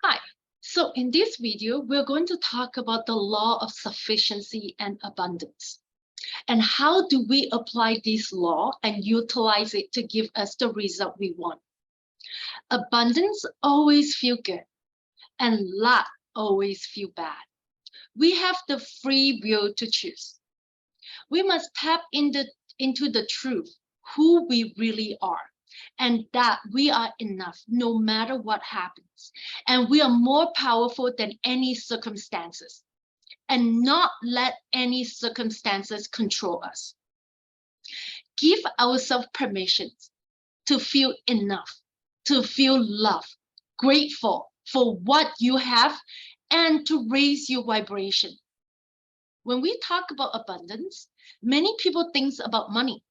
Hi. So in this video, we're going to talk about the law of sufficiency and abundance. And how do we apply this law and utilize it to give us the result we want? Abundance always feel good and lack always feel bad. We have the free will to choose. We must tap into the truth, who we really are, and that we are enough no matter what happens. And we are more powerful than any circumstances, and not let any circumstances control us. Give ourselves permission to feel enough, to feel love, grateful for what you have, and to raise your vibration. When we talk about abundance, many people think about money.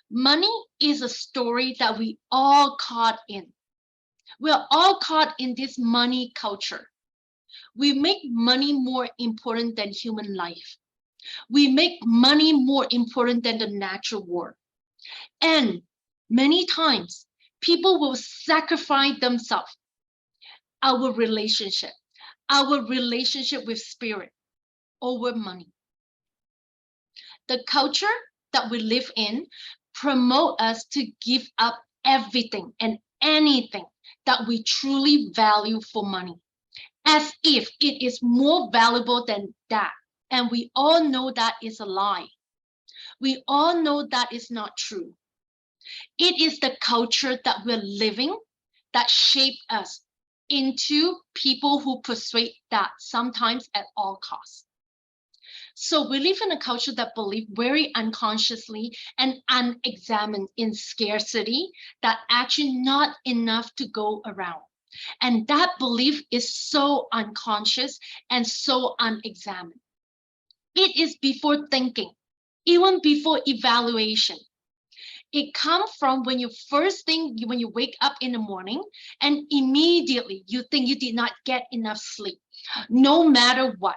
Money is a story that we all caught in. We're all caught in this money culture. We make money more important than human life. We make money more important than the natural world. And many times, people will sacrifice themselves, our relationship with spirit, over money. The culture that we live in promote us to give up everything and anything that we truly value for money, as if it is more valuable than that. And we all know that is a lie. We all know that is not true. It is the culture that we're living that shape us into people who persuade that sometimes at all costs. So we live in a culture that believe very unconsciously and unexamined in scarcity, that actually not enough to go around. And that belief is so unconscious and so unexamined. It is before thinking, even before evaluation. It comes from when you when you wake up in the morning and immediately you think you did not get enough sleep, no matter what.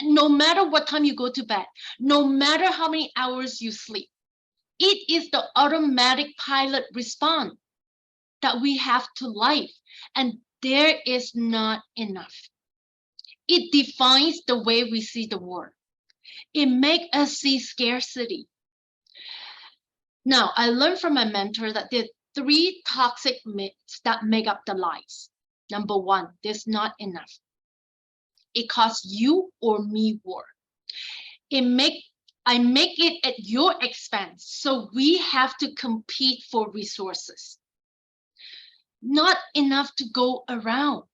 No matter what time you go to bed, no matter how many hours you sleep, it is the automatic pilot response that we have to life, and there is not enough. It defines the way we see the world. It makes us see scarcity. Now, I learned from my mentor that there are 3 toxic myths that make up the lies. Number 1, there's not enough. It costs you or me war. I make it at your expense, so we have to compete for resources. Not enough to go around.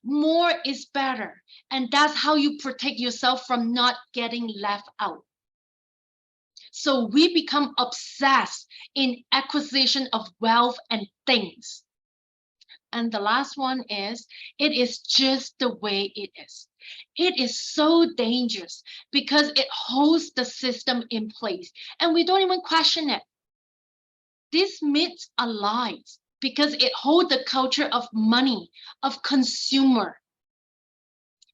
More is better, and that's how you protect yourself from not getting left out. So we become obsessed in acquisition of wealth and things. And the last one is, it is just the way it is. It is so dangerous because it holds the system in place and we don't even question it. These myths are lies because it holds the culture of money, of consumer.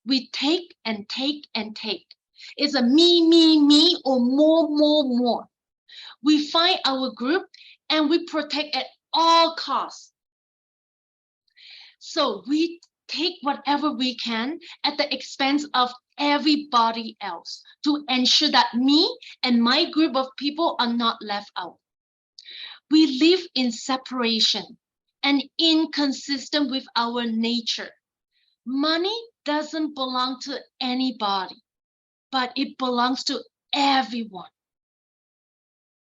We take and take and take. It's a me, or more. We find our group and we protect at all costs. So we take whatever we can at the expense of everybody else to ensure that me and my group of people are not left out. We live in separation and inconsistent with our nature. Money doesn't belong to anybody, but it belongs to everyone.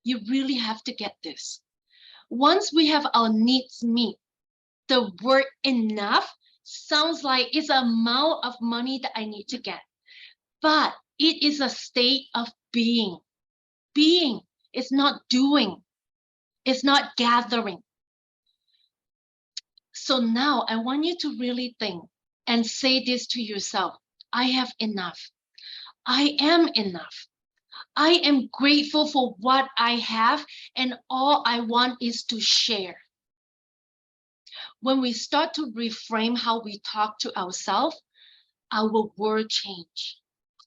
You really have to get this. Once we have our needs met, the word enough sounds like it's an amount of money that I need to get, but it is a state of being. Being is not doing, it's not gathering. So now I want you to really think and say this to yourself: I have enough. I am enough. I am grateful for what I have, and all I want is to share. When we start to reframe how we talk to ourselves, our world change,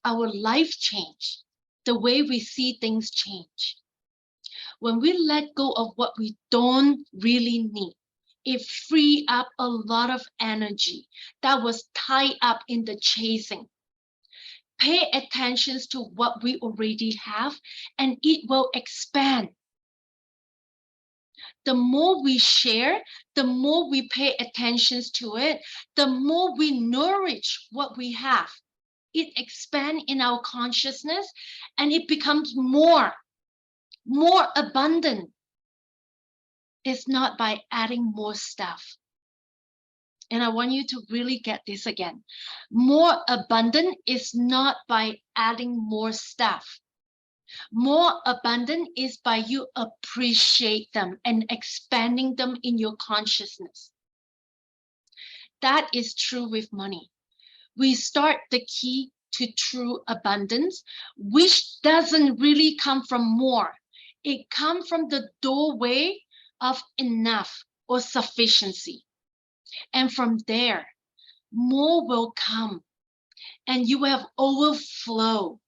our life change, the way we see things change. When we let go of what we don't really need, It freed up a lot of energy that was tied up in the chasing. Pay attention to what we already have, and it will expand. The more we share, the more we pay attention to it, the more we nourish what we have. It expands in our consciousness and it becomes more abundant. It's not by adding more stuff. And I want you to really get this again. More abundant is not by adding more stuff. More abundant is by you appreciate them and expanding them in your consciousness. That is true with money. We start the key to true abundance, which doesn't really come from more. It comes from the doorway of enough or sufficiency. And from there, more will come and you have overflow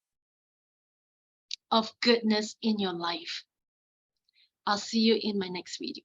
of goodness in your life. I'll see you in my next video.